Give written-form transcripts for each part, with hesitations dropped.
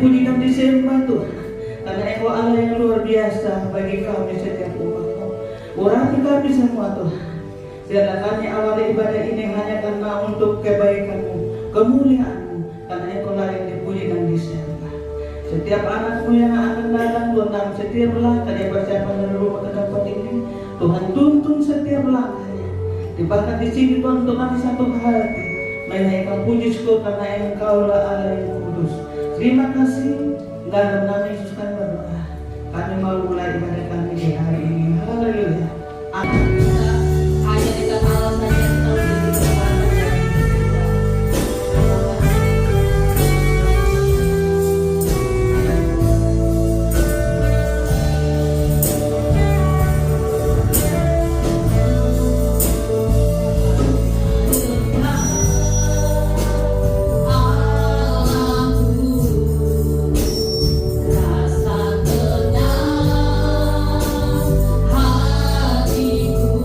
Puji dan disembah Tuhan, karena Engkau Allah yang luar biasa bagi kami setiap umat-Mu. Urapi kami semua Tuhan. Biarlah kami awali ibadah ini hanya karena untuk kebaikan-Mu, kemuliaan-Mu, karena Engkau lah yang dipuji dan disembah. Setiap anak-Mu yang akan datang Tuhan, dalam setiap langkah yang persiapan dari rumah ke tempat ini, Tuhan tuntun setiap langkahnya. Bahkan di sini Tuhan untuk kami satu hati menaikkan puji syukur karena Engkau lah Allah yang kudus. Terima kasih. Dalam nama Yesus kami berdoa. Kami mau mulai ibadah kami di hari ini. Haleluya. Amin. Hanya dengan Allah saja yang tahu diri kekuatan dan rasa tenang hatiku.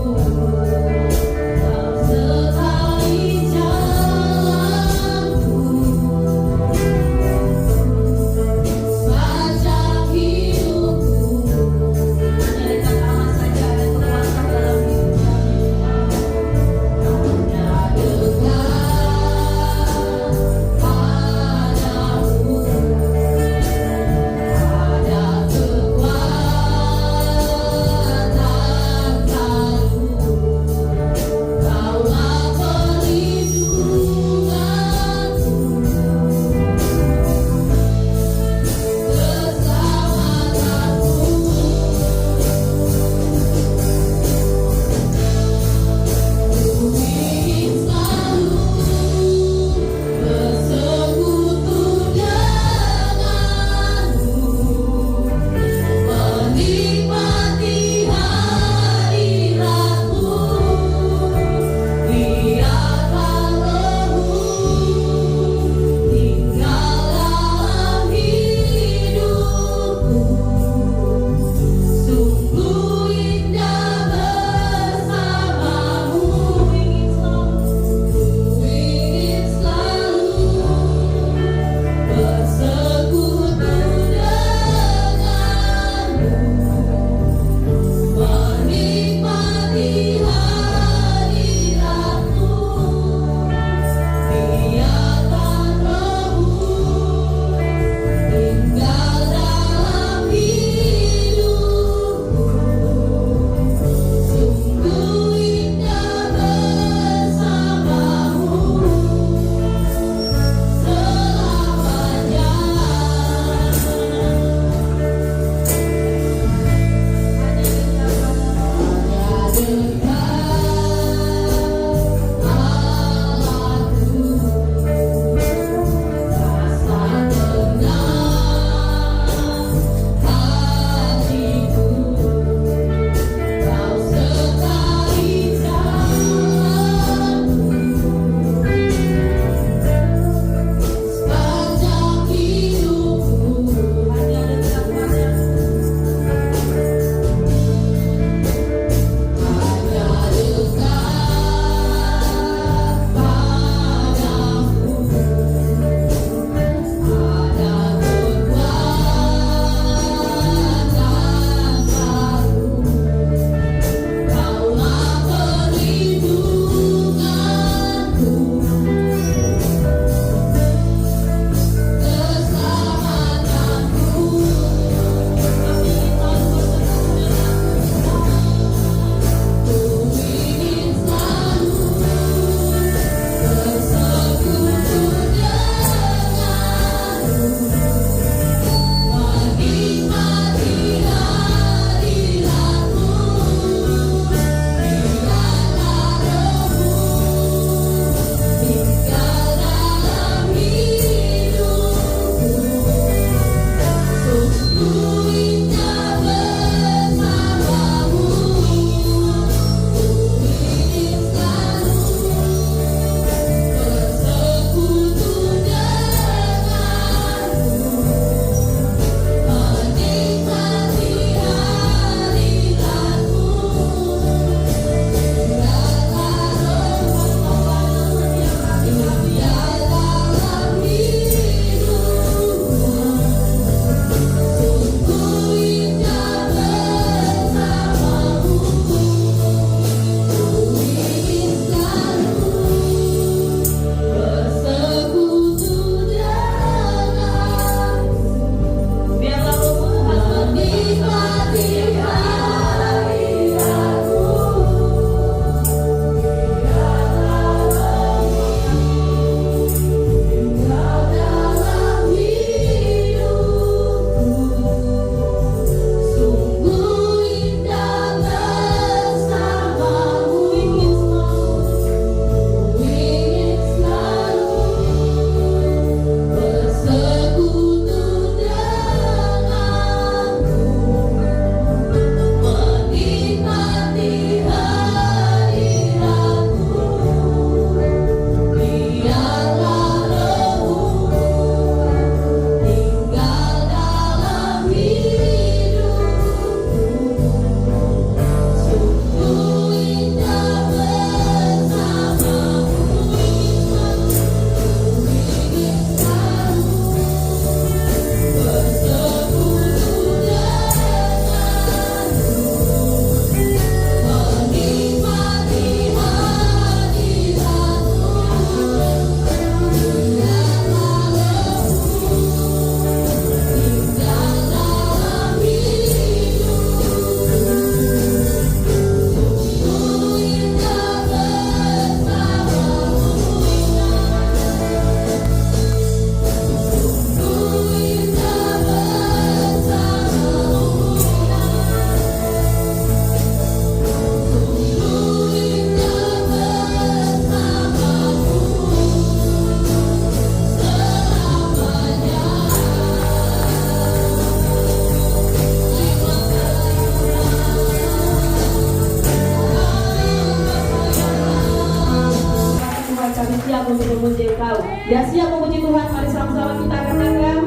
Ya, siap memuji Tuhan, mari sama-sama kita katakan.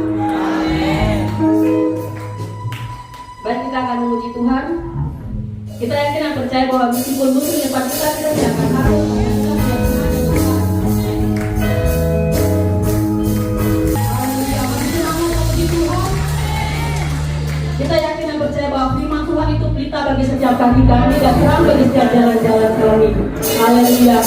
Baik, kita akan memuji Tuhan. Kita yakin dan percaya bahwa meskipun musuh di depan kita tidak akan harus. Kita yakin dan percaya bahwa firman Tuhan itu pelita bagi setiap kaki kami dan terang bagi setiap jalan-jalan kami. Haleluya.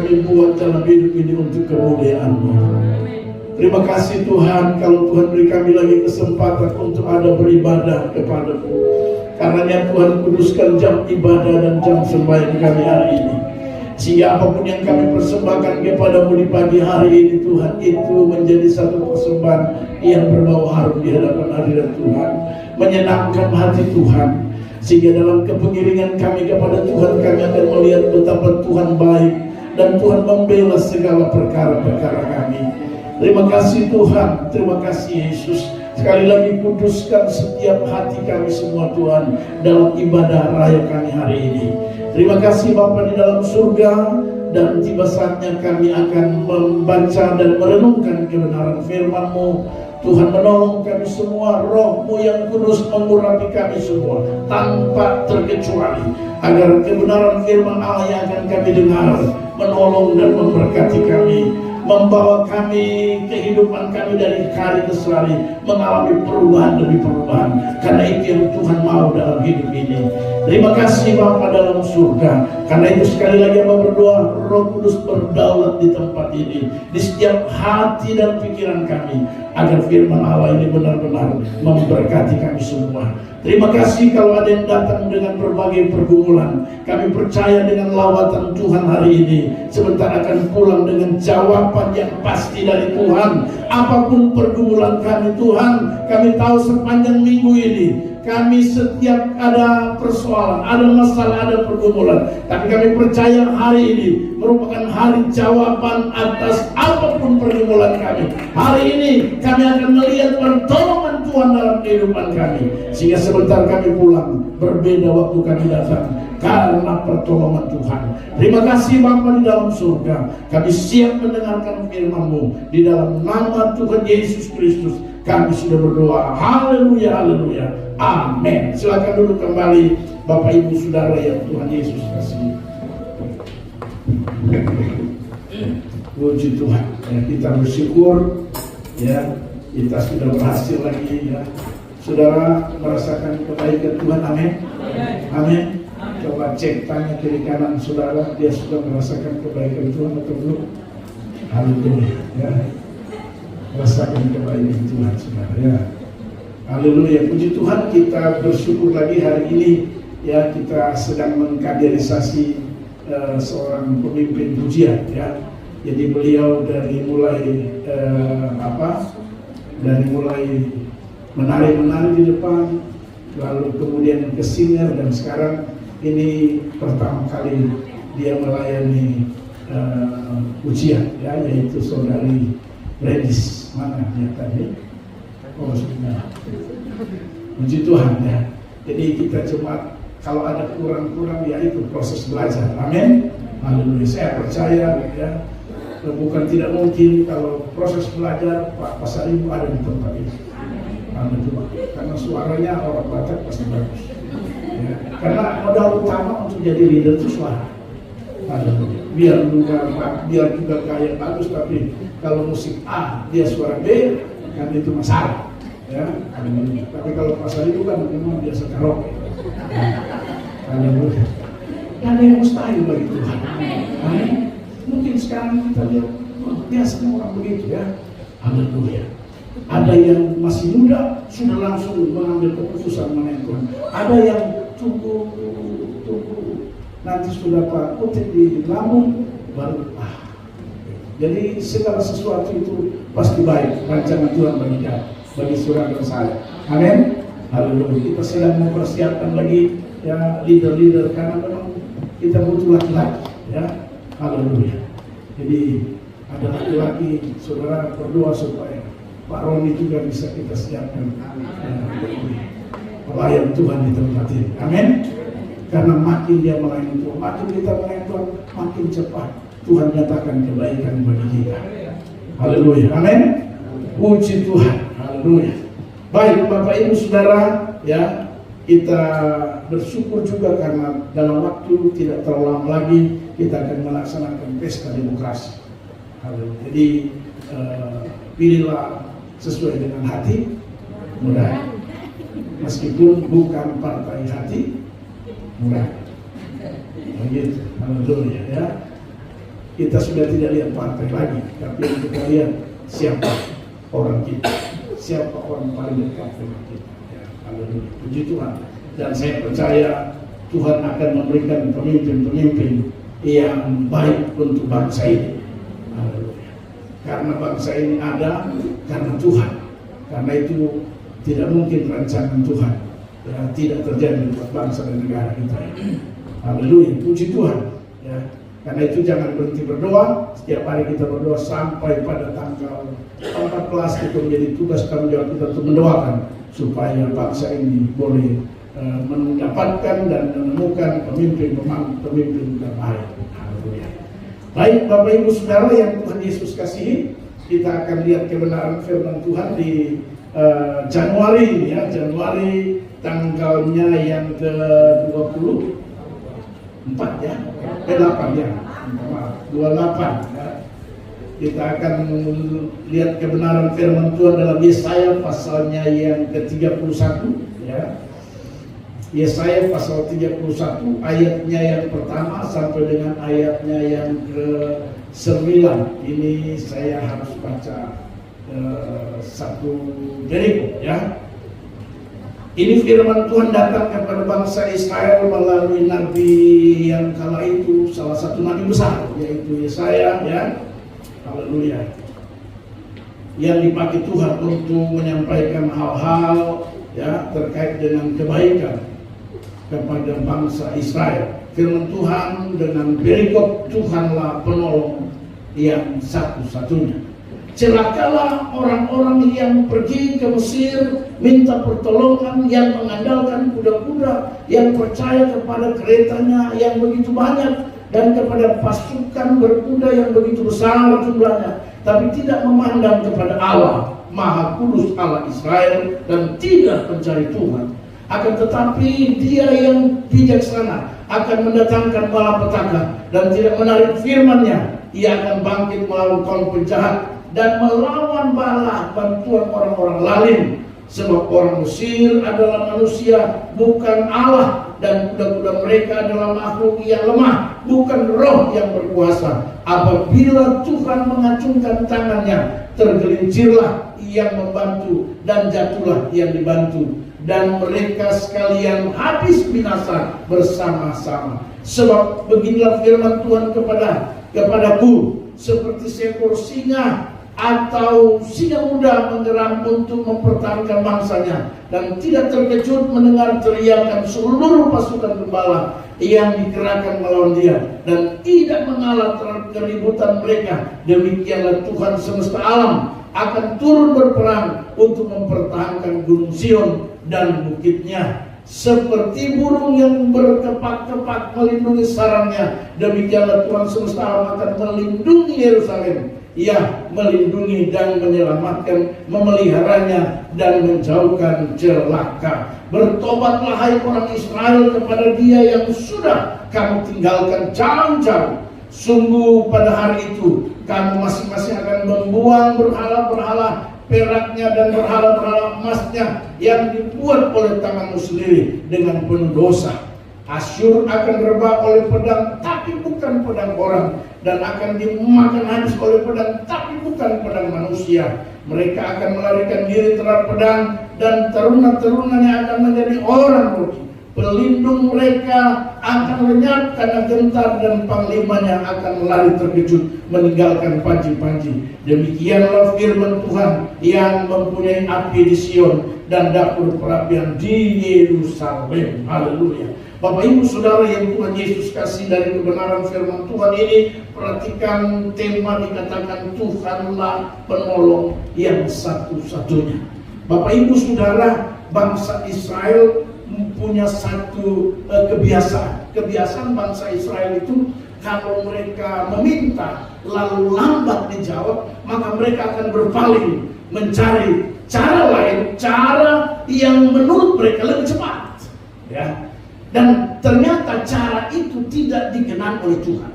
kami buat dalam hidup ini untuk kemuliaan-Mu. Terima kasih Tuhan, kalau Tuhan beri kami lagi kesempatan untuk ada beribadah kepada-Mu. Karenanya Tuhan kuduskan jam ibadah dan jam sembahyang kami hari ini. Sehingga apapun yang kami persembahkan kepada-Mu di pagi hari ini Tuhan, itu menjadi satu persembahan yang berbau harum di hadapan hadirat Tuhan, menyenangkan hati Tuhan. Sehingga dalam kepengiringan kami kepada Tuhan, kami akan melihat betapa Tuhan baik dan Tuhan membela segala perkara-perkara kami. Terima kasih Tuhan, terima kasih Yesus. Sekali lagi kuduskan setiap hati kami semua Tuhan dalam ibadah raya kami hari ini. Terima kasih Bapa di dalam surga, dan tiba saatnya kami akan membaca dan merenungkan kebenaran firman-Mu. Tuhan menolong kami semua, Roh-Mu yang kudus mengurapi kami semua tanpa terkecuali, agar kebenaran firman Allah yang akan kami dengar menolong dan memberkati kami, membawa kami, kehidupan kami dari hari ke hari mengalami perubahan demi perubahan. Karena itu yang Tuhan mau dalam hidup ini. Terima kasih Bapa dalam surga. Karena itu sekali lagi Bapa berdoa, Roh Kudus berdaulat di tempat ini, di setiap hati dan pikiran kami, agar firman Allah ini benar-benar memberkati kami semua. Terima kasih kalau ada yang datang dengan berbagai pergumulan. Kami percaya dengan lawatan Tuhan hari ini, sebentar akan pulang dengan jawaban yang pasti dari Tuhan. Apapun pergumulan kami Tuhan, kami tahu sepanjang minggu ini kami setiap ada persoalan, ada masalah, ada pergumulan, tapi kami percaya hari ini merupakan hari jawaban atas apapun pergumulan kami. Hari ini kami akan melihat pertolongan Tuhan dalam kehidupan kami, sehingga sebentar kami pulang berbeda waktu kami datang karena pertolongan Tuhan. Terima kasih Bapa di dalam surga. Kami siap mendengarkan firman-Mu. Di dalam nama Tuhan Yesus Kristus kami sudah berdoa. Haleluya, haleluya. Amin. Silakan duduk kembali Bapak Ibu Saudara yang Tuhan Yesus kasih. Puji Tuhan. Ya, kita bersyukur ya, kita sudah berhasil lagi ya. Saudara merasakan kebaikan Tuhan. Amin. Amin. Coba cek, tanya kiri kanan saudara, dia sudah merasakan kebaikan Tuhan atau belum? Haleluya ya. Rasakan kebaikan Tuhan saudara ya. Haleluya, puji Tuhan. Kita bersyukur lagi hari ini ya, kita sedang mengkaderisasi seorang pemimpin pujian ya. Jadi beliau dari mulai dari mulai menari-menari di depan, lalu kemudian ke singer, dan sekarang ini pertama kali dia melayani pujian ya, yaitu saudari Redis. Mana dia tadi? Oh sudah. Puji Tuhan ya. Jadi kita cuma kalau ada kurang-kurang ya itu proses belajar. Amin. Haleluya. Saya percaya ya, bukan tidak mungkin kalau proses belajar Pak Pasar Ibu ada di tempat ini. Haleluya. Karena suaranya orang Batak pasti bagus. Ya. Karena modal utama untuk jadi leader itu suara. Haleluya. Biar juga kayak bagus, tapi kalau musik A dia suara B kan itu masalah. Ya, tapi kalau pasar itu kan memang biasa karaoke. Haleluya. Gak ada yang mustahil bagi Tuhan. Amin. Mungkin sekarang kita lihat biasa orang begitu ya. Haleluya. Ada yang masih muda sudah langsung mengambil keputusan mengenai Tuhan. Ada yang tunggu nanti sudah Pak kutip di lambung baru Jadi segala sesuatu itu pasti baik rancangan Tuhan bagi kita, bagi saudara dan saya. Amin. Haleluya. Kita sedang mempersiapkan lagi ya leader-leader, karena memang kita butuh laki-laki ya. Haleluya. Jadi ada laki-laki, saudara berdoa supaya Pak Roni juga bisa kita siapkan pelayan Tuhan di tempat ini. Amin. Karena makin dia melayani Tuhan, makin kita melayani Tuhan, makin cepat Tuhan nyatakan kebaikan bagi kita. Haleluya. Amin. Puji Tuhan. Haleluya. Baik Bapak Ibu Saudara ya, kita bersyukur juga karena dalam waktu tidak terlalu lama lagi kita akan melaksanakan pesta demokrasi. Haleluya. Jadi pilihlah sesuai dengan hati, mudah. Meskipun bukan partai hati, mudah. Begitu. Haleluya ya. kita sudah tidak lihat partai lagi, tapi yang kita lihat siapa orang kita, siapa orang paling dekat dengan kita. Ya, haleluya, puji Tuhan. Dan saya percaya Tuhan akan memberikan pemimpin-pemimpin yang baik untuk bangsa ini. Haleluya. Karena bangsa ini ada karena Tuhan. Karena itu tidak mungkin rancangan Tuhan ya, tidak terjadi buat bangsa dan negara kita. Haleluya, puji Tuhan. Ya. Karena itu jangan berhenti berdoa. Setiap hari kita berdoa sampai pada tanggal 14 itu menjadi tugas tanggung jawab kita untuk mendoakan supaya bangsa ini boleh mendapatkan dan menemukan pemimpin terbaik. Haleluya. Baik Bapak Ibu Saudara yang Tuhan Yesus kasihi, kita akan lihat kebenaran firman Tuhan di Januari ya, Januari tanggalnya yang ke-24 ya, 8 ya, 28 ya. Kita akan lihat kebenaran firman Tuhan dalam Yesaya pasalnya yang ke-31 ya. Yesaya pasal 31 ayatnya yang pertama sampai dengan ayatnya yang ke-9. Ini saya harus baca satu Jeriko ya. Ini firman Tuhan datang kepada bangsa Israel melalui nabi yang kala itu, salah satu nabi besar yaitu Yesaya ya. Haleluya. Yang dipakai Tuhan untuk menyampaikan hal-hal ya terkait dengan kebaikan kepada bangsa Israel. Firman Tuhan dengan perikop, Tuhanlah penolong yang satu-satunya. Celakalah orang-orang yang pergi ke Mesir minta pertolongan, yang mengandalkan kuda-kuda, yang percaya kepada keretanya yang begitu banyak dan kepada pasukan berkuda yang begitu besar jumlahnya, tapi tidak memandang kepada Allah Maha Kudus Allah Israel dan tidak mencari Tuhan. Akan tetapi dia yang bijaksana akan mendatangkan malapetaka dan tidak menarik firman-Nya. Ia akan bangkit melawan kaum penjahat dan melawan bala bantuan orang-orang lalim. Sebab orang Mesir adalah manusia, bukan Allah, dan kuda-kuda mereka adalah makhluk yang lemah, bukan roh yang berkuasa. Apabila Tuhan mengacungkan tangannya, tergelincirlah yang membantu dan jatuhlah yang dibantu, dan mereka sekalian habis binasa bersama-sama. Sebab beginilah firman Tuhan kepadaku, seperti seekor singa atau singa muda menggeram untuk mempertahankan bangsanya, dan tidak terkejut mendengar teriakan seluruh pasukan gembala yang dikerahkan melawan dia, dan tidak mengalah terhadap keributan mereka. Demikianlah Tuhan semesta alam akan turun berperang untuk mempertahankan Gunung Sion dan bukitnya. Seperti burung yang berkepak-kepak melindungi sarangnya, demikianlah Tuhan semesta alam akan melindungi Yerusalem. Ia melindungi dan menyelamatkan, memeliharanya dan menjauhkan celaka. Bertobatlah hai orang Israel kepada Dia yang sudah kamu tinggalkan jauh-jauh. Sungguh pada hari itu kamu masing-masing akan membuang berhala-berhala peraknya dan berhala-berhala emasnya yang dibuat oleh tanganmu sendiri dengan penuh dosa. Asyur akan rebah oleh pedang, tapi bukan pedang orang, dan akan dimakan habis oleh pedang, tapi bukan pedang manusia. Mereka akan melarikan diri terhadap pedang, dan teruna-terunanya akan menjadi orang rugi. Pelindung mereka akan lenyap karena gentar, dan panglimanya akan melari terkejut meninggalkan panji-panji. Demikianlah firman Tuhan yang mempunyai api di Sion dan dapur perapian di Yerusalem. Haleluya. Bapak Ibu Saudara yang Tuhan Yesus kasih, dari kebenaran firman Tuhan ini, perhatikan tema dikatakan Tuhanlah penolong yang satu-satunya. Bapak Ibu Saudara, bangsa Israel punya satu kebiasaan. Kebiasaan bangsa Israel itu, kalau mereka meminta lalu lambat dijawab, maka mereka akan berpaling mencari cara lain, cara yang menurut mereka lebih cepat. Ya. Dan ternyata cara itu tidak dikenal oleh Tuhan.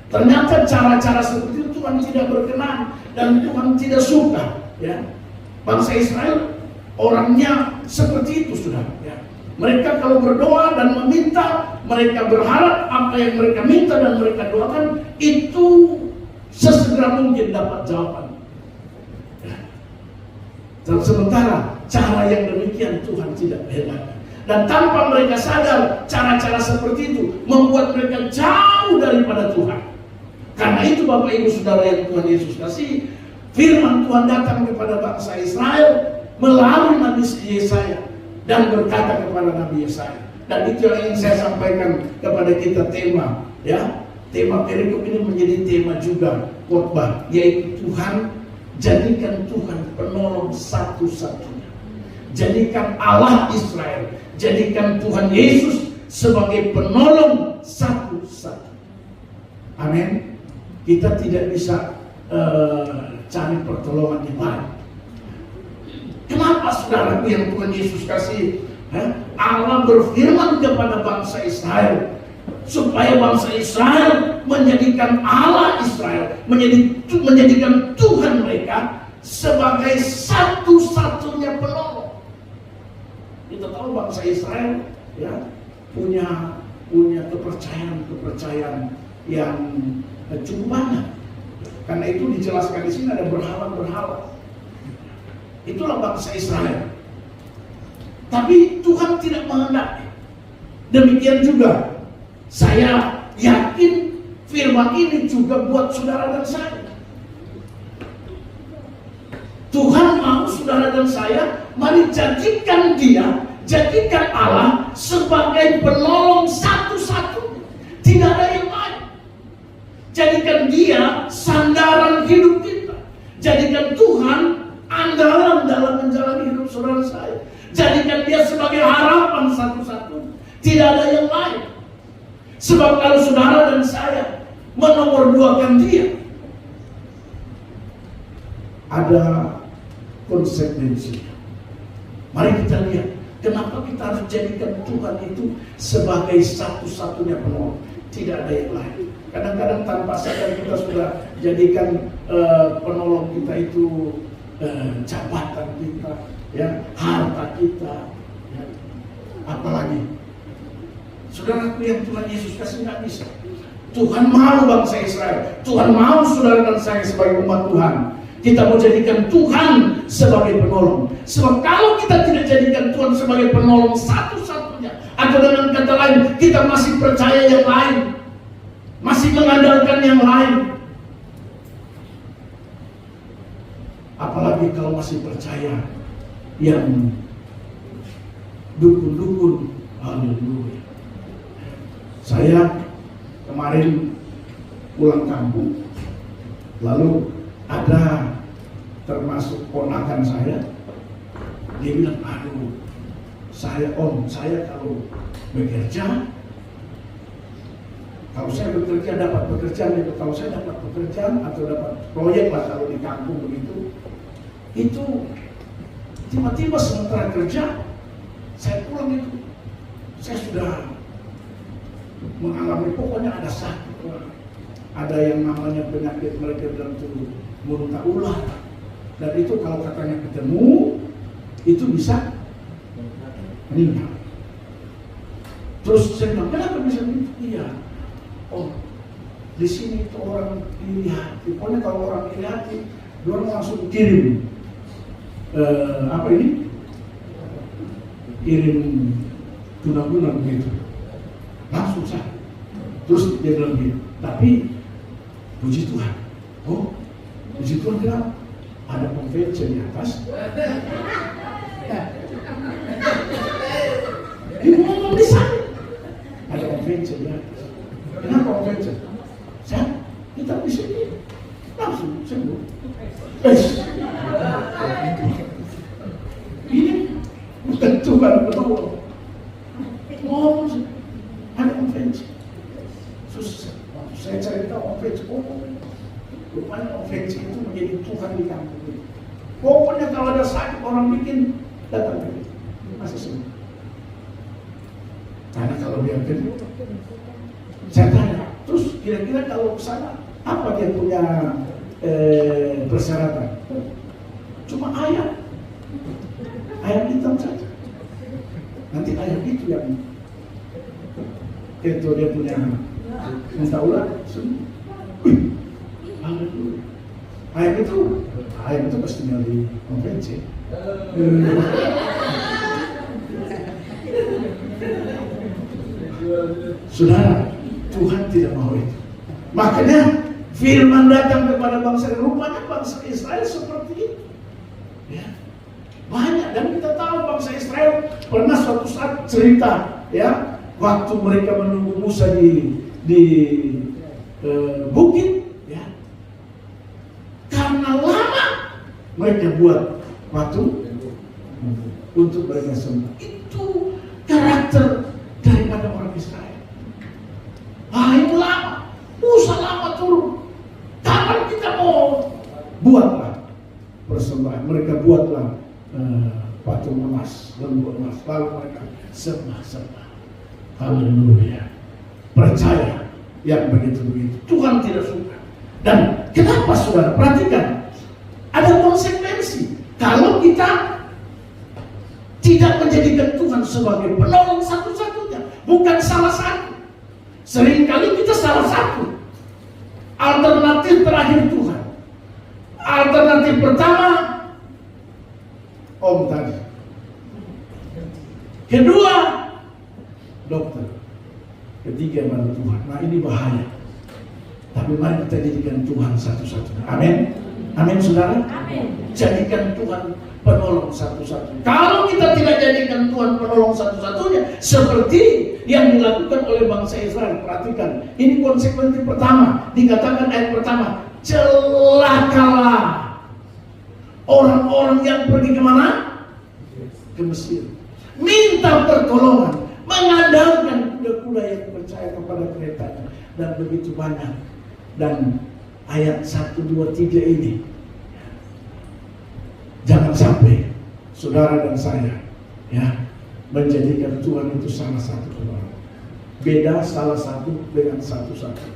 Ternyata cara-cara seperti itu Tuhan tidak berkenan dan Tuhan tidak suka. Ya. Bangsa Israel orangnya seperti itu, saudara. Ya. Mereka kalau berdoa dan meminta, mereka berharap apa yang mereka minta dan mereka doakan itu sesegera mungkin dapat jawaban. Dan sementara cara yang demikian Tuhan tidak kehendaki. Dan tanpa mereka sadar, cara-cara seperti itu membuat mereka jauh daripada Tuhan. Karena itu Bapak Ibu Saudara yang Tuhan Yesus kasih, firman Tuhan datang kepada bangsa Israel melalui Nabi Yesaya dan berkata kepada Nabi Yesaya. Dan itu yang ingin saya sampaikan kepada kita tema, ya. Tema perikop ini menjadi tema juga khotbah, yaitu Tuhan, jadikan Tuhan penolong satu-satunya. Jadikan Allah Israel, jadikan Tuhan Yesus sebagai penolong satu-satunya. Amin. Kita tidak bisa cari pertolongan yang lain. Kenapa saudara yang Tuhan Yesus kasih? Allah berfirman kepada bangsa Israel supaya bangsa Israel menjadikan Allah Israel, menjadikan Tuhan mereka sebagai satu-satunya penolong. Kita tahu bangsa Israel ya punya kepercayaan yang cukup banyak. Karena itu dijelaskan di sini ada berhala-berhala. Itulah bangsa Israel. Tapi Tuhan tidak menghendaki. Demikian juga saya yakin firman ini juga buat saudara dan saya. Tuhan mau saudara dan saya, mari jadikan Allah sebagai penolong satu-satunya. Tidak ada yang lain. Jadikan Dia sandaran hidup kita. Jadikan Tuhan andalan dalam menjalani hidup saudara saya. Jadikan Dia sebagai harapan satu-satunya. Tidak ada yang lain. Sebab kalau saudara dan saya menomorduakan Dia, ada konsekuensinya. Mari kita lihat kenapa kita harus jadikan Tuhan itu sebagai satu-satunya penolong. Tidak ada yang lain. Kadang-kadang tanpa sadar kita sudah jadikan penolong kita itu jabatan kita, ya, harta kita, ya. Apalagi saudaraku yang Tuhan Yesus kasih nggak bisa. Tuhan mau bangsa Israel, Tuhan mau saudara dan saya sebagai umat Tuhan. Kita mau jadikan Tuhan sebagai penolong. Sebab kalau kita tidak jadikan Tuhan sebagai penolong satu-satunya, atau dengan kata lain, kita masih percaya yang lain, masih mengandalkan yang lain. Apalagi kalau masih percaya yang dukun-dukun. Haleluya. Saya kemarin pulang kampung, lalu ada termasuk ponakan saya, dia bilang, aduh, saya kalau bekerja, dapat pekerjaan itu, kalau saya dapat pekerjaan atau dapat proyek lah kalau di kampung begitu, itu tiba-tiba sementara kerja, saya pulang itu, saya sudah mengalami pokoknya ada sakit, ada yang namanya penyakit mereka bilang itu muntah ular, dan itu kalau katanya ketemu itu bisa meninggal. Terus saya bilang, kenapa bisa begitu? Iya, oh di sini itu orang iri hati. Pokoknya kalau orang iri hati, dia langsung kirim kirim tunang-tunang gitu, langsung sah. Terus dia bilang gitu, tapi puji Tuhan, oh puji Tuhan, kenapa? Ada konvensi di atas. Dia ngomong di sana, ada konvensi di atas. Kenapa konvensi? Kita di sini langsung sembuh. Ini bukan Tuhan penolong. Ngomong ada konvensi. Susah. Saya cari tahu konvensi. Rupanya konvensi itu menjadi Tuhan di kampung ini. Pokoknya kalau ada sakit orang bikin, datang ke dia. Masih sembuh. Karena kalau dia kena, saya tanya, terus kira-kira kalau ke sana apa dia punya persyaratan? Cuma ayam hitam saja. Nanti ayat itu yang itu dia punya minta ulang. Haleluya. Ayat itu pastinya di konvensi. Saudara, Tuhan tidak mau itu. Makanya firman datang kepada bangsa, rupanya bangsa Israel seperti itu. Ya. Banyak, dan kita tahu bangsa Israel pernah suatu saat cerita, ya, waktu mereka menunggu Musa di bukit, ya, karena lama mereka buat batu untuk mereka sembah. Itu karakter daripada orang Israel. Itu lama, Musa lama turun. Kapan kita mau buatlah persembahan? Mereka buatlah patung emas, lembu emas, lalu mereka sembah. Haleluya. Percaya yang begitu Tuhan tidak suka. Dan kenapa saudara? Perhatikan, ada konsekuensi kalau kita tidak menjadikan Tuhan sebagai penolong satu-satunya, bukan salah satu. Seringkali kita salah satu. Alternatif terakhir Tuhan. Alternatif pertama Om tadi. Kedua dokter. Ketiga baru Tuhan. Nah ini bahaya. Tapi mari kita jadikan Tuhan satu-satunya. Amin. Amin saudara. Amin. Jadikan Tuhan penolong satu-satunya. Kalau kita tidak jadikan Tuhan penolong satu-satunya, seperti yang dilakukan oleh bangsa Israel, perhatikan, ini konsekuensi pertama. Dikatakan ayat pertama, celakalah orang-orang yang pergi kemana? Ke Mesir. Minta pertolongan, mengandalkan kuda-kuda yang percaya kepada keretanya, dan begitu banyak. Dan ayat 1, 2, 3 ini, jangan sampai saudara dan saya, ya, menjadikan Tuhan itu salah satu penolong. Beda salah satu dengan satu-satu.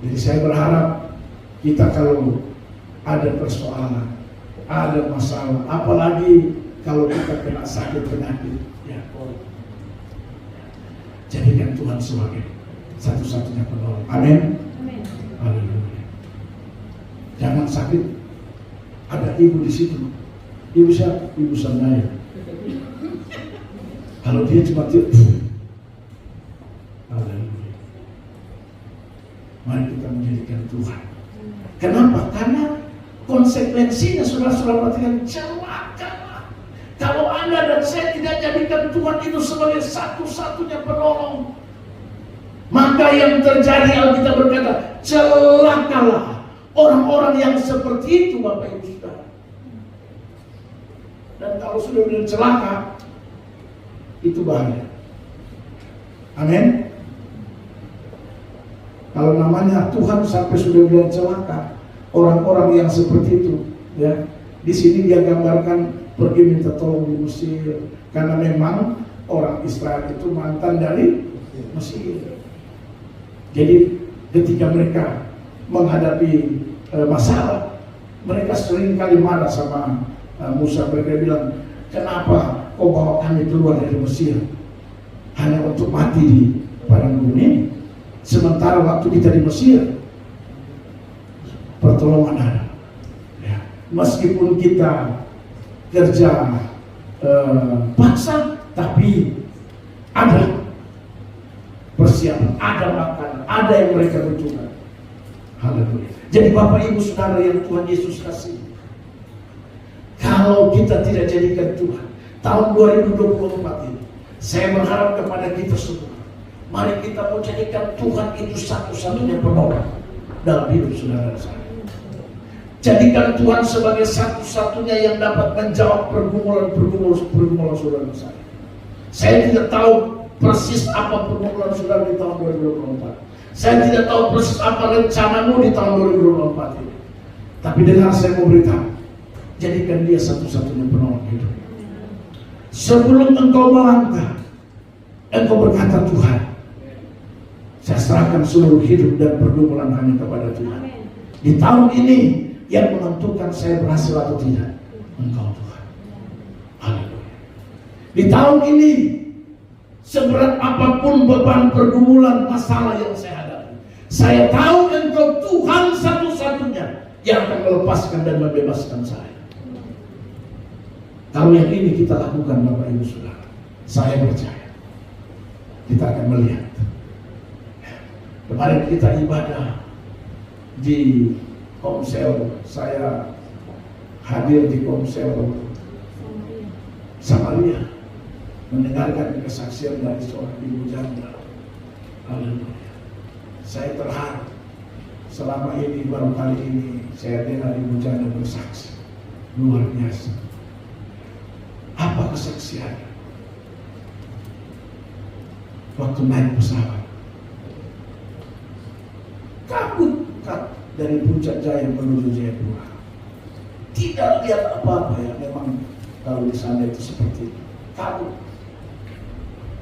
Jadi saya berharap kita kalau ada persoalan, ada masalah, apalagi kalau kita kena sakit penyakit, ya, jadikan Tuhan sebagai satu-satunya penolong. Amin. Haleluya. Jangan sakit. Ada ibu di situ. Ibu siapa? Ibu Sanaya. Kalau dia cuma tidur. Haleluya. Mari kita menjadikan Tuhan. Kenapa? Karena konsekuensinya saudara-saudara perhatikan, celaka. Kalau Anda dan saya tidak jadikan Tuhan itu sebagai satu-satunya penolong, maka yang terjadi, Alkitab berkata, celakalah orang-orang yang seperti itu, Bapak Ibu Saudara. Dan kalau sudah bilang celaka, itu bahaya. Amin. Kalau namanya Tuhan sampai sudah bilang celaka, orang-orang yang seperti itu, ya, di sini dia gambarkan pergi minta tolong di Mesir, karena memang orang Israel itu mantan dari Mesir. Jadi ketika mereka menghadapi masalah, mereka sering kali marah sama Musa. Mereka bilang, kenapa kau bawa kami keluar dari Mesir hanya untuk mati di padang gurun ini, sementara waktu kita di Mesir pertolongan ada, ya. Meskipun kita kerja paksa, tapi ada persiapan, ada makanan, ada yang mereka butuhkan. Haleluya. Jadi Bapak Ibu Saudara yang Tuhan Yesus kasih, kalau kita tidak jadikan Tuhan tahun 2024 ini, saya berharap kepada kita semua, mari kita mau jadikan Tuhan itu satu-satunya penolong dalam hidup saudara saya. Jadikan Tuhan sebagai satu-satunya yang dapat menjawab pergumulan saudara saya. Saya tidak tahu persis apa pergumulan saudara di tahun 2024. Saya tidak tahu persis apa rencanamu di tahun 2024 ini. Tapi dengar saya mau beritahu, jadikan dia satu-satunya penolong hidup. Sebelum engkau melangkah, engkau berkata, Tuhan, saya serahkan seluruh hidup dan pergumulan kami kepada Tuhan. Di tahun ini yang menentukan saya berhasil atau tidak, engkau Tuhan. Haleluya. Di tahun ini, seberat apapun beban pergumulan masalah yang saya hadapi, saya tahu Engkau Tuhan satu-satunya yang akan melepaskan dan membebaskan saya. Kalau yang ini kita lakukan Bapak Ibu Saudara, saya percaya kita akan melihat. Kemarin kita ibadah di Komsel, saya hadir di Komsel Samaria, mendengarkan kesaksian dari seorang ibu janda. Haleluya. Saya terharu. Selama ini baru kali ini saya dengar ibu janda bersaksi. Luar biasa. Apa kesaksiannya? Waktu naik pesawat, kabut dari Puncak Jaya menuju Jayapura. Tidak lihat apa-apa ya, memang kalau di sana itu seperti itu. Kabut.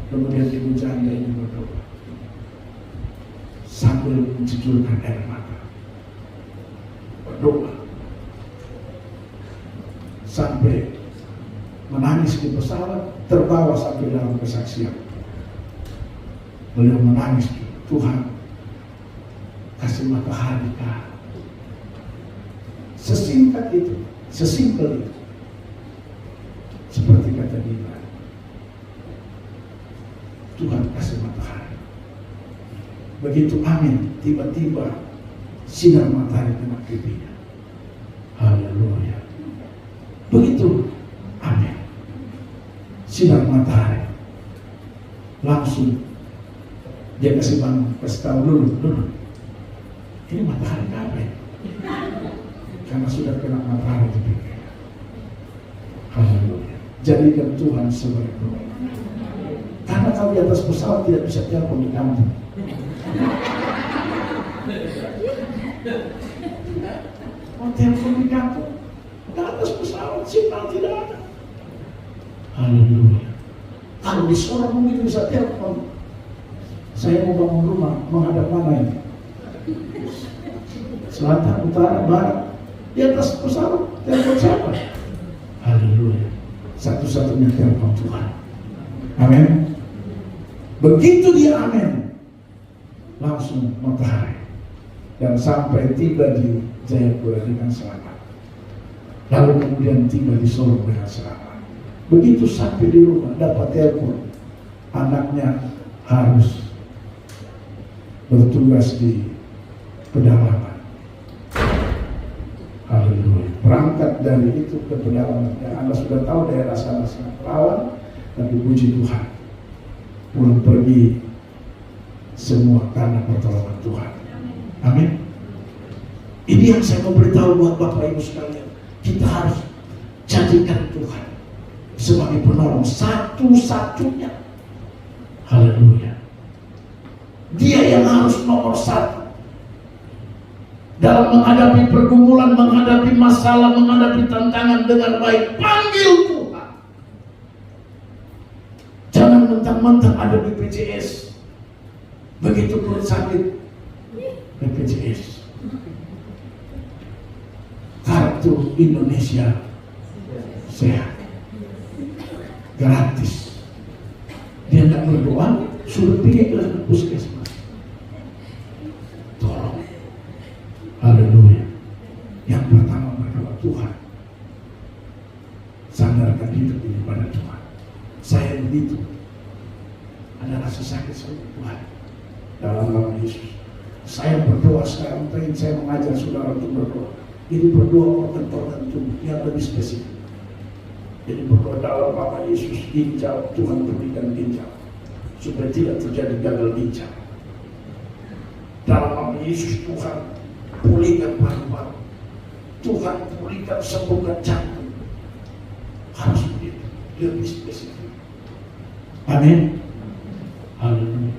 Kemudian ibu janda ini berdoa sambil mencucurkan air mata. Berdoa sampai menangis di pesawat, terbawa sampai dalam kesaksian. Beliau menangis, Tuhan kasih matahari kah? Sesingkat itu, sesimpel itu. Seperti kata dia, Tuhan kasih matahari. Begitu amin, tiba-tiba sinar matahari kena pipinya. Haleluya. Begitu amin, sinar matahari. Langsung dia kasih bangun, kasih tahu dulu. Ini matahari apa? Karena sudah kena matahari di pipinya. Haleluya. Jadikan Tuhan sebagai doa. Karena kalau di atas pesawat tidak bisa telepon di kampung. Mau telepon di kampung, di atas pesawat sinyal tidak ada. Haleluya. Kalau di Sorong mungkin bisa telepon. Saya mau bangun rumah, menghadap mana ini? Selatan, utara, barat. Di atas pesawat, telepon siapa? Haleluya. Satu-satunya telepon Tuhan. Amin. Begitu dia amin, langsung matahari dan sampai tiba di Jayapura dengan selamat. Lalu kemudian tiba di Solo dengan selamat. Begitu sampai di rumah dapat telepon, anaknya harus bertugas di pedalaman. Haleluya. Berangkat dari itu ke pedalaman. Yang Anda sudah tahu daerah sana sangat rawan, tapi puji Tuhan, pulang pergi semua karena pertolongan Tuhan. Amin. Ini yang saya mau beritahu buat Bapak Ibu sekalian. Kita harus jadikan Tuhan sebagai penolong satu-satunya. Haleluya. Dia yang harus nomor satu dalam menghadapi pergumulan, menghadapi masalah, menghadapi tantangan dengan baik. Panggil Tuhan. Jangan mentang-mentang ada BPJS, begitu perut sakit BPJS, kartu Indonesia Sehat gratis. Dia tidak berdoa, suruh pergi ke puskesmas. Tolong. Haleluya. Yang pertama berdoa, Tuhan sandarkan hidup ini pada Tuhan. Saya begitu, ada rasa sakit sama Tuhan dalam nama Yesus. Saya berdoa sekarang, pengen saya mengajar saudara untuk berdoa. Ini berdoa organ-organ tubuh yang lebih spesifik. Jadi berdoa dalam nama Yesus, ginjal, Tuhan berikan ginjal supaya tidak terjadi gagal ginjal. Dalam nama Yesus, Tuhan pulihkan paru-paru, Tuhan pulihkan sembuhkan jantung. Harus begitu, lebih spesifik. Amin. Haleluya.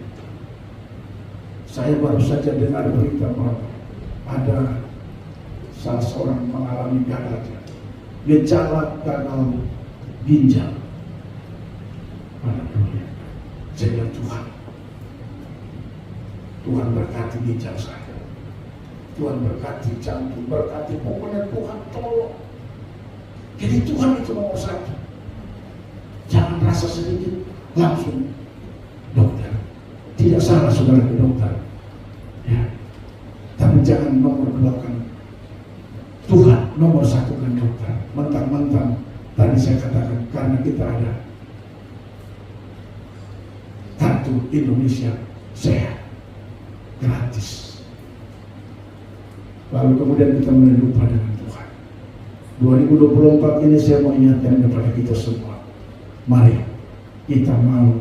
Saya baru saja dengar berita bahwa ada salah seorang mengalami gagal, gejala gagal ginjal. Haleluya. Jadi Tuhan berkati ginjal saya, Tuhan berkati jantung, berkati pokoknya Tuhan tolong. Jadi Tuhan itu nomor satu. Jangan terasa sedikit, langsung dokter. Tidak salah saudara ke dokter, ya. Tapi jangan nomor duakan Tuhan, nomor satukan dokter. Mentang-mentang tadi saya katakan karena kita ada kartu Indonesia Sehat gratis. Lalu kemudian kita mulai lupa dengan Tuhan. 2024 ini saya mau ingatkan kepada kita semua. Mari kita mau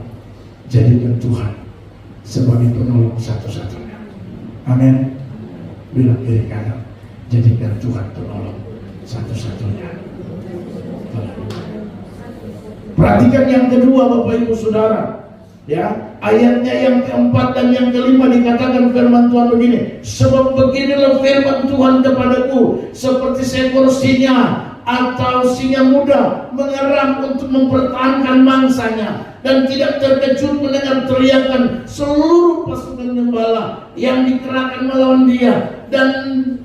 jadikan Tuhan sebagai penolong satu-satunya. Amin. Bilang kiri kanan, jadikan Tuhan penolong satu-satunya. Perhatikan yang kedua Bapak Ibu Saudara. Ya, ayatnya yang keempat dan yang kelima dikatakan firman Tuhan begini. Sebab beginilah firman Tuhan kepadaku, seperti seekor singa atau singa muda mengeram untuk mempertahankan mangsanya, dan tidak terkejut mendengar teriakan seluruh pasukan gembala yang dikerahkan melawan dia, dan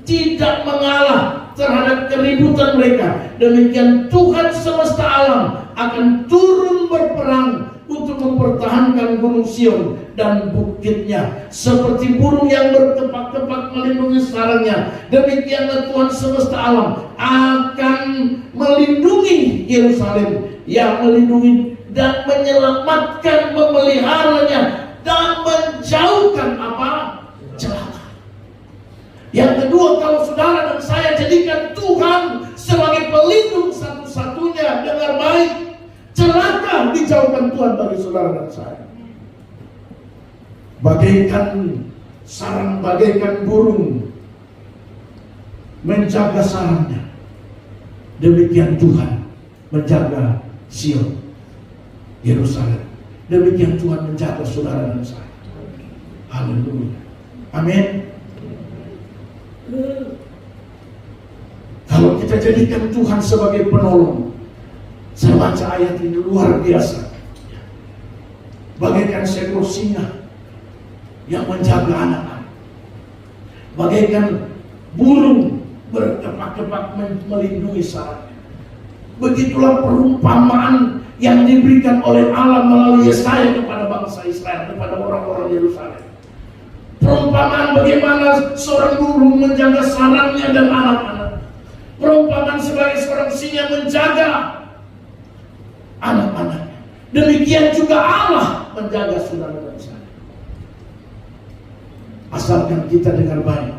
tidak mengalah terhadap keributan mereka. Demikian Tuhan semesta alam akan turun berperang untuk mempertahankan gunung Sion dan bukitnya, seperti burung yang berkepak-kepak melindungi sarangnya. Demikianlah Tuhan semesta alam akan melindungi Yerusalem, yang melindungi dan menyelamatkan, memeliharanya dan menjauhkan apa? Celaka. Yang kedua, kalau saudara dan saya jadikan Tuhan sebagai pelindung satu-satunya, dengar baik, celaka dijauhkan Tuhan bagi saudara dan saya. Bagaikan sarang, bagaikan burung menjaga sarangnya, demikian Tuhan menjaga Sion, Yerusalem. Demikian Tuhan menjaga saudara dan saya. Haleluya. Amin. Kalau kita jadikan Tuhan sebagai penolong, saya baca ayat ini luar biasa. Bagaikan seekor singa yang menjaga anak-anak, bagaikan burung berkepak-kepak melindungi sarangnya. Begitulah perumpamaan yang diberikan oleh Allah melalui Yesaya kepada bangsa Israel, kepada orang-orang Yerusalem. Perumpamaan bagaimana seorang burung menjaga sarangnya dan anak-anak. Perumpamaan sebagai seorang singa menjaga anak-anaknya. Demikian juga Allah menjaga saudara dan saya. Asalkan kita dengar baik,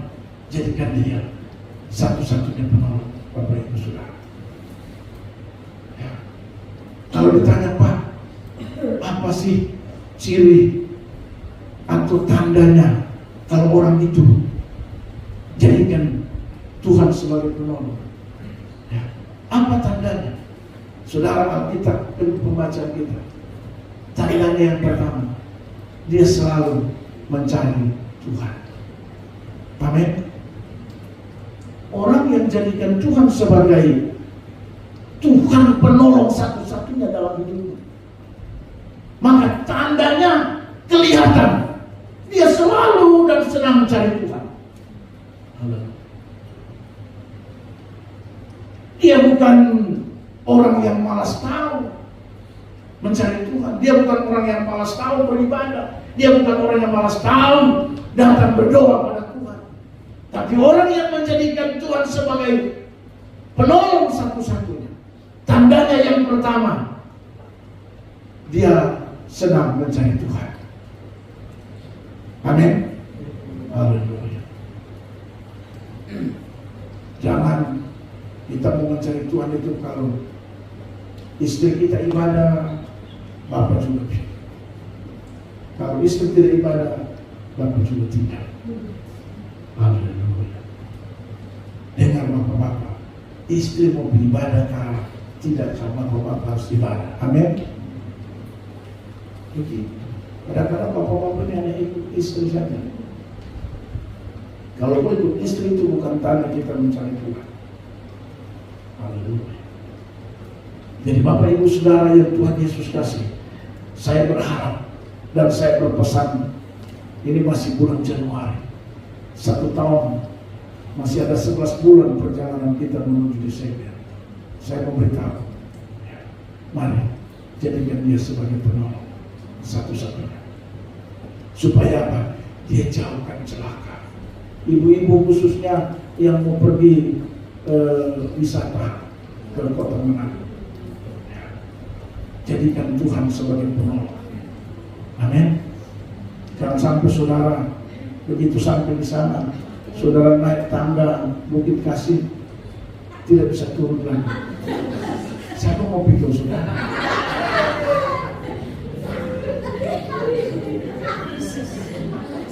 jadikan dia satu-satunya penolong Bapak Ibu Saudara. Ya. Kalau ditanya, Pak, apa sih ciri atau tandanya kalau orang itu jadikan Tuhan sebagai penolong? Ya. Apa tandanya? Saudara, Alkitab pembaca kita, tandanya yang pertama, dia selalu mencari Tuhan. Amin. Orang yang jadikan Tuhan sebagai Tuhan penolong satu-satunya dalam hidupnya, maka tandanya kelihatan. Dia selalu dan senang mencari Tuhan. Dia bukan orang yang malas tahu mencari Tuhan. Dia bukan orang yang malas tahu beribadah. Dia bukan orang yang malas tahu datang berdoa pada Tuhan. Tapi orang yang menjadikan Tuhan sebagai penolong satu-satunya, tandanya yang pertama, dia senang mencari Tuhan. Amin. Haleluya. Jangan kita mau mencari Tuhan itu kalau istri kita ibadah, Bapak juga tidak. Kalau istri tidak ibadah, Bapak juga tidak. Haleluya. Dengar Bapak-bapak, istri mau beribadah kah? Tidak, sama Bapak harus ibadah. Amin. Begitu. Kadang-kadang Bapak-bapak ini hanya ikut istri saja. Kalau ikut istri itu bukan tanda kita mencari Tuhan. Haleluya. Jadi Bapak Ibu Saudara yang Tuhan Yesus kasih, saya berharap dan saya berpesan, ini masih bulan Januari, 1 tahun, masih ada 11 bulan perjalanan kita menuju Desember. Saya memberitahu, mari jadikan dia sebagai penolong satu-satunya. Supaya apa? Dia jauhkan celaka. Ibu-ibu khususnya yang mau pergi wisata ke kota Manado, jadikan Tuhan sebagai penolong. Amin. Jangan sampai saudara begitu sampai di sana, saudara naik tangga Bukit Kasih tidak bisa turun lagi. Siapa mau pikir saudara?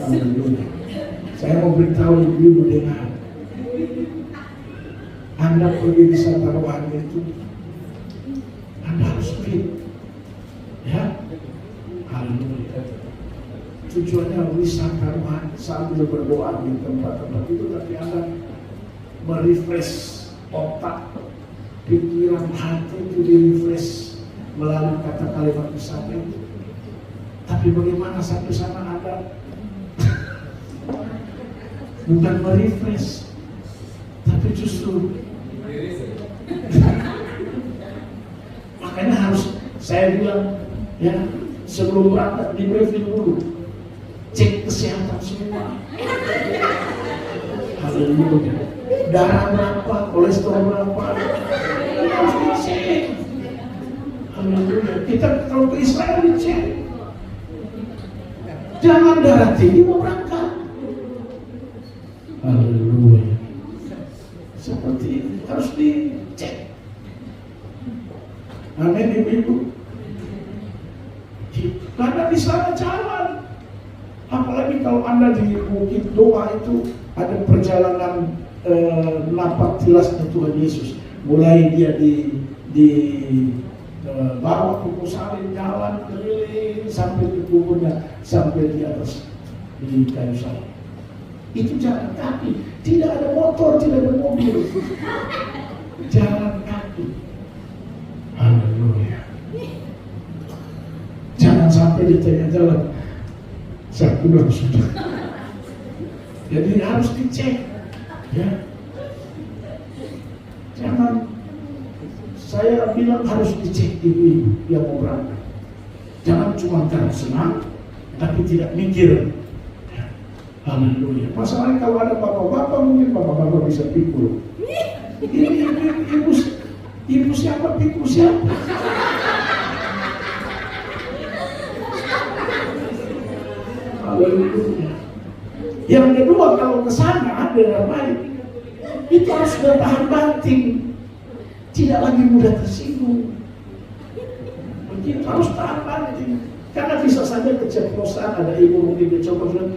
Haleluya. Saya mau beritahu ibu-ibu dengar. Anda pergi wisata rohani itu, Anda harus fit, ya. Haleluya. Tujuannya wisata rohani sambil berdoa di tempat-tempat itu, tapi Anda merefresh otak, pikiran, hati itu direfresh melalui kata kalimat wisata itu. Tapi bagaimana sampai sana Anda bukan merefresh, tapi justru makanya harus saya bilang, ya, sebelum berangkat di briefing dulu, cek kesehatan semua. Haleluya. Darah berapa, kolesterol berapa, harus dicek. Haleluya. Kita kalau ke Israel dicek. Jangan darah tinggi mau berangkat. Haleluya. Seperti itu harus dicek. Amin, ibu-ibu. Karena di sana jalan. Apalagi kalau Anda di Bukit Doa itu ada perjalanan napak tilasnya Tuhan Yesus. Mulai dia bawa kuku salib, jalan keliling sampai ke kuburnya, sampai di atas di kayu salib. Itu jalan kaki, tidak ada motor, tidak ada mobil, jalan kaki. Haleluya. Jangan sampai di tengah jalan saya udah sudah. Jadi harus dicek, ya. Jangan, saya bilang harus dicek ibu-ibu yang mau berangkat. Jangan cuma karena senang, tapi tidak mikir. Haleluya. Masalahnya kalau ada bapak-bapak, mungkin bapak-bapak bisa pikul. Ini ibu siapa pikul siapa? Haleluya. Yang kedua, kalau ke sana ada yang baik, itu harus sudah tahan banting, tidak lagi mudah tersinggung. Begitu, harus tahan banting. Karena bisa saja keceplosan, ada ibu mungkin keceplosan,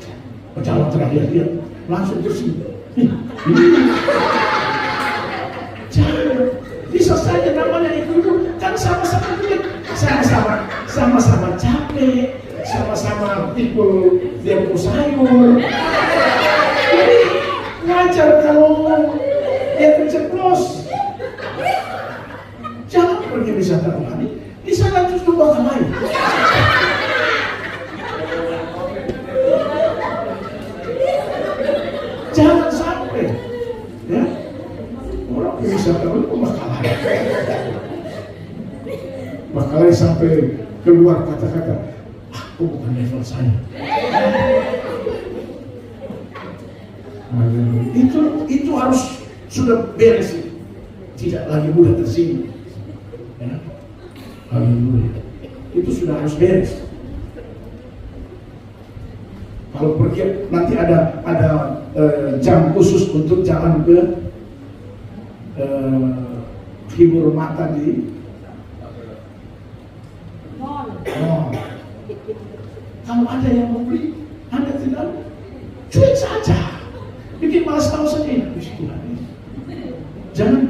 jalan terakhir dia langsung tersinggung. Jangan, bisa saja namanya itu kan sama-sama sama-sama capek, sama-sama pikul dia mau sayur. Jadi wajar kalau dia keceplos. Jangan pergi wisata rohani, di sana justru bakal lain. Jangan sampai, ya, orang wisata rohani bakal lain sampai keluar kata-kata, aku bukan level saya. Itu harus sudah beres, tidak lagi mudah tersinggung. Ya. Haleluya. Itu sudah harus beres. Kalau pergi nanti ada jam khusus untuk jalan ke hibur mata di mall. Kalau ada yang mau beli, Anda tidak cuek saja. Bikin malas tahu saja ya, Tuhan. Jangan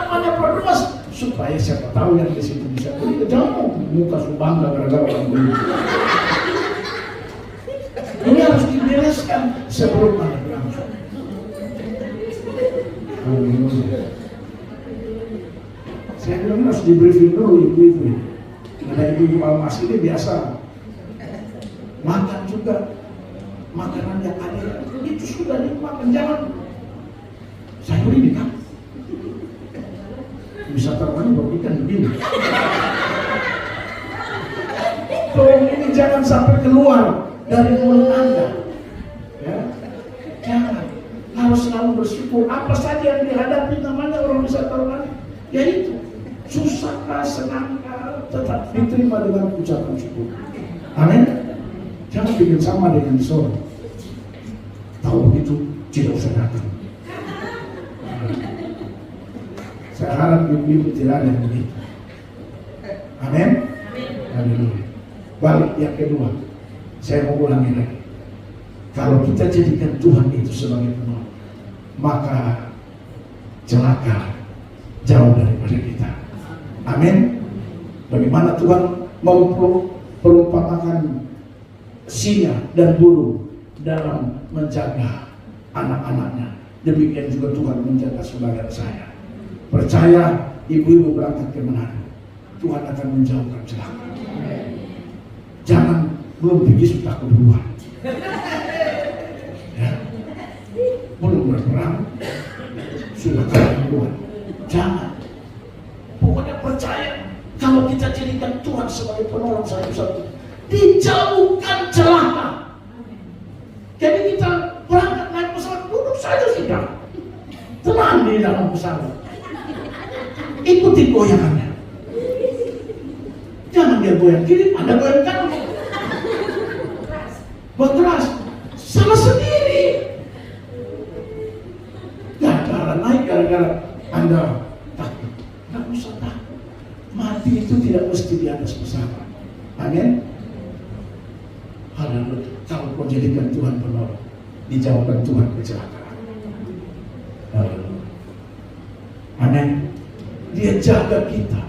Anda berdoa supaya siapa tahu yang di situ bisa beli. Jangan muka subangga gara-gara orang beli. Ini harus dibereskan sebelum Anda berangkat. Saya bilang harus di briefing dulu ibu-ibu. Karena ibu-ibu almas ini biasa makan juga makanan yang ada itu sudah dimakan. Jangan Tolong ini jangan sampai keluar dari mulut Anda. Ya, jangan. Harus selalu bersyukur. Apa saja yang dihadapi namanya orang bisa terlalu. Yaitu susahkah, senangkah, tetap diterima dengan ucapan syukur. Amin. Jangan bikin sama dengan Saul. Tahu begitu tidak usah datang. Saya harap ibu-ibu tidak ada yang begitu. Amin. Haleluya. Balik yang kedua, saya mau ulangi lagi. Kalau kita jadikan Tuhan itu sebagai penolong, maka celaka jauh daripada kita. Amin. Bagaimana Tuhan memperumpamakan singa dan burung dalam menjaga anak-anaknya, demikian juga Tuhan menjaga saudara saya. Percaya ibu-ibu berangkat ke Manado, Tuhan akan menjauhkan celaka. Jangan belum pergi sudah keduluan. Ya. Belum berperang sudah keduluan. Jangan. Pokoknya percaya kalau kita jadikan Tuhan sebagai penolong satu-satu, dijauhkan celaka. Jadi kita berangkat naik pesawat, duduk saja sudah. Tenang di dalam pesawat. Ikuti goyangannya. Jangan dia goyang kiri, Anda goyang kanan. Berkeras, salah sendiri. Gara-gara naik, gara-gara Anda takut. Tidak usah takut. Mati itu tidak mesti di atas pesawat. Amin. Haleluya. Kalau kau jadikan Tuhan penolong, dijauhkan Tuhan kecelakaan. Haleluya. Amin. Dia jaga kita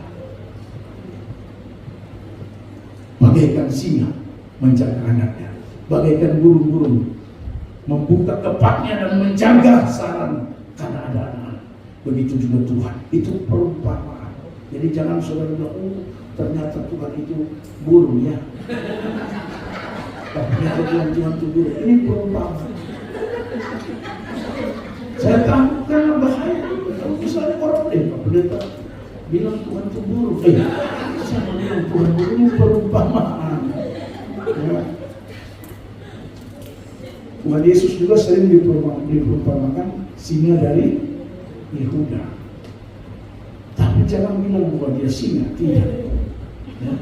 bagaikan singa menjaga anaknya, bagaikan burung-burung membuka kepaknya dan menjaga sarang karena ada anak. Begitu juga Tuhan. Itu perumpamaan. Jadi jangan saudara bilang, oh ternyata Tuhan itu burung ya. Ternyata Tuhan itu burung. Ini perumpamaan. Saya tahu karena bahaya. Kalau misalnya orang pendeta bilang Tuhan itu burung. Saya bilang Tuhan burung, ini perumpamaan. Ya. Tuhan Yesus juga sering diperumpamakan singa dari Yehuda. Tapi jangan bilang bahwa dia singa, tidak. Ya.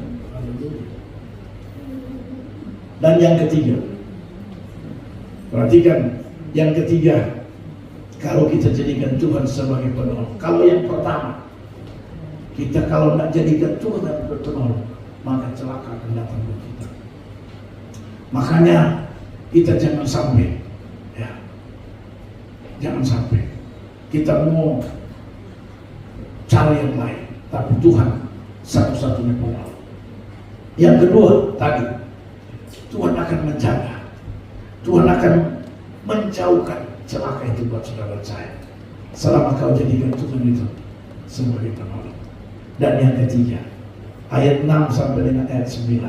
Dan yang ketiga, perhatikan yang ketiga, kalau kita jadikan Tuhan sebagai penolong. Kalau yang pertama, kita kalau tidak jadikan Tuhan sebagai penolong, maka celaka akan datang ke kita. Makanya kita jangan sampai, ya, jangan sampai kita mau cari yang lain, tapi Tuhan satu-satunya penolong. Yang kedua tadi, Tuhan akan menjaga, Tuhan akan menjauhkan celaka itu buat saudara saya, selama kau jadikan Tuhan itu sebagai penolong. Dan yang ketiga, ayat 6 sampai dengan ayat 9.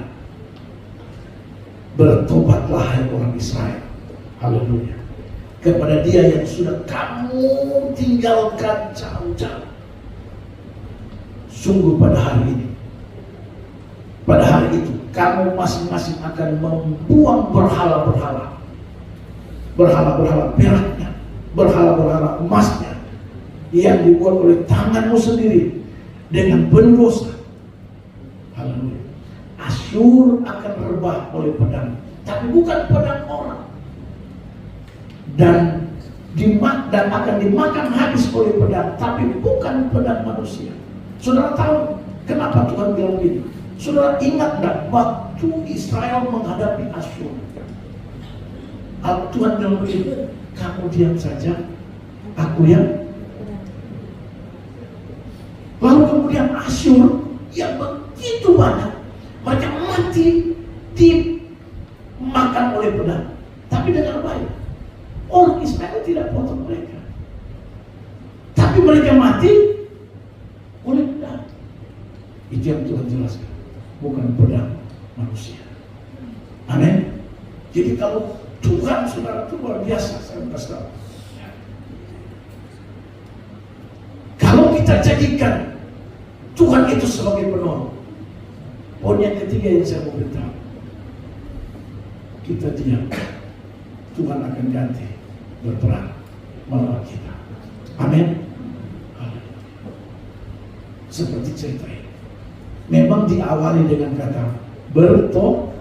Bertobatlah hai orang Israel, haleluya, kepada dia yang sudah kamu tinggalkan jauh-jauh. Sungguh pada hari ini, pada hari itu, kamu masing-masing akan membuang berhala-berhala, berhala-berhala peraknya, berhala-berhala emasnya, yang dibuat oleh tanganmu sendiri dengan pendosa. Haleluya. Asyur akan rebah oleh pedang, tapi bukan pedang orang, dan akan dimakan habis oleh pedang, tapi bukan pedang manusia. Saudara tahu kenapa Tuhan bilang begini? Saudara ingat tidak waktu Israel menghadapi Asyur? Tuhan bilang begini, kamu diam saja, aku yang. Lalu kemudian Asyur yang begitu banyak, mereka mati dimakan oleh pedang, tapi dengan baik. Orang Israel tidak potong mereka, tapi mereka mati oleh pedang. Itu yang Tuhan jelaskan, bukan pedang manusia. Amin. Jadi kalau Tuhan saudara itu luar biasa, saya kasih tahu. Kalau kita jadikan Tuhan itu sebagai penolong. Poin yang ketiga yang saya mau beritahu, kita diam, Tuhan akan ganti berperang melawan kita. Amin. Seperti cerita ini, memang diawali dengan kata bertobat.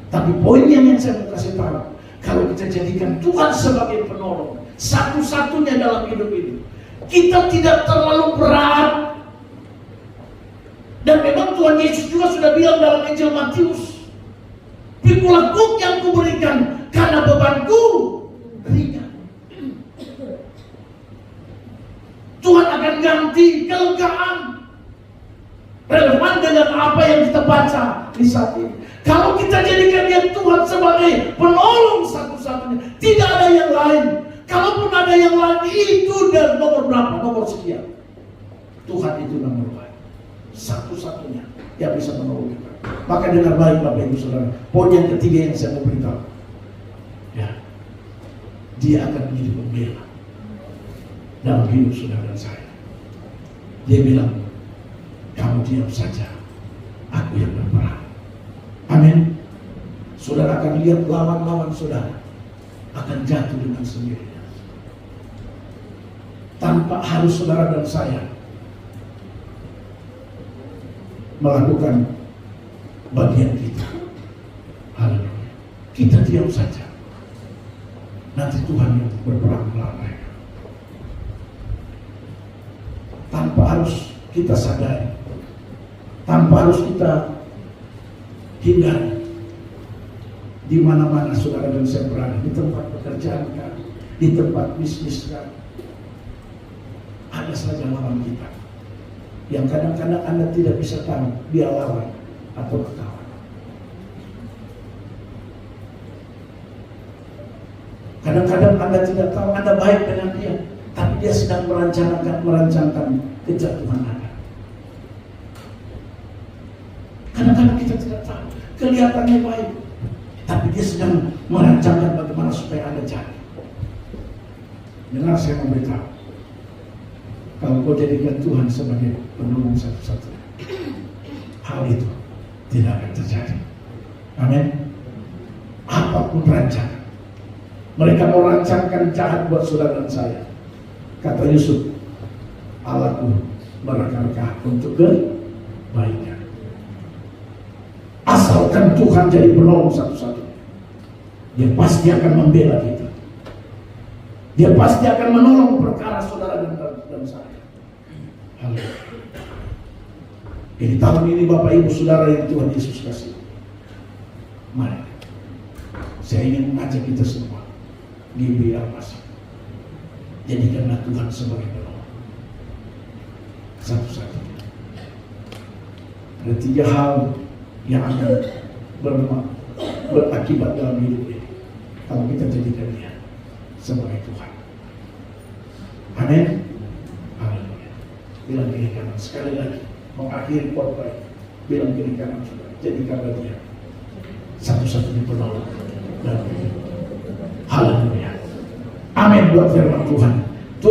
Tapi poinnya yang saya mau kasih tahu, kalau kita jadikan Tuhan sebagai penolong satu-satunya dalam hidup ini, kita tidak terlalu berat. Dan memang Tuhan Yesus juga sudah bilang dalam Injil Matius, "Pikulah kuk yang kuberikan, karena bebanku ringan." Tuhan akan ganti kelegaan. Relevan dengan apa yang kita baca di saat ini. Kalau kita jadikan dia Tuhan sebagai penolong satu-satunya, tidak ada yang lain. Kalaupun ada yang lain, itu dan nomor berapa? Nomor sekian. Tuhan itu nomor lain, satu-satunya yang bisa menolong kita. Maka dengar baik Bapak Ibu Saudara, poin yang ketiga yang saya mau beritahu, ya, dia akan menjadi pembela dalam hidup saudara dan saya. Dia bilang, kamu diam saja, aku yang berperang. Amin. Saudara akan lihat lawan-lawan saudara akan jatuh dengan sendirinya, tanpa harus saudara dan saya melakukan bagian kita. Haleluya. Kita diam saja, nanti Tuhan yang berperang melawan mereka. Tanpa harus kita sadari, tanpa harus kita hindari. Di mana-mana saudara dan saya berada, di tempat pekerjaan kan, di tempat bisnis kan, ada saja lawan kita yang kadang-kadang Anda tidak bisa tahu dia lawan atau kawan. Kadang-kadang Anda tidak tahu Anda baik dengan dia, tapi dia sedang merancangkan kejatuhan Anda. Kadang-kadang kita tidak tahu, kelihatannya baik, tapi dia sedang merancangkan bagaimana supaya Anda jatuh. Dengar, saya memberitahu, kalau kau jadikan Tuhan sebagai penolong satu-satunya, hal itu tidak akan terjadi. Amin. Apapun rancangan mereka mau rancangkan jahat buat saudara dan saya, kata Yusuf, Allahku merangkak untuk kebaikan. Asalkan Tuhan jadi penolong satu-satunya, dia pasti akan membela kita. Dia pasti akan menolong perkara saudara dan saya. Haleluya. Jadi tahun ini Bapak Ibu Saudara yang Tuhan Yesus kasih, mari, saya ingin mengajak kita semua, GBI Almasih, jadikanlah Tuhan sebagai penolong satu-satunya. Ada 3 hal yang akan berakibat dalam hidup ini kalau kita jadikan dia sebagai Tuhan. Amin. Haleluya. Bilang kiri kanan sekali lagi, mengakhiri khotbah, bilang kiri kanan sudah, jadikanlah dia satu-satunya penolong dalam hidup. Haleluya. Amin buat firman Tuhan.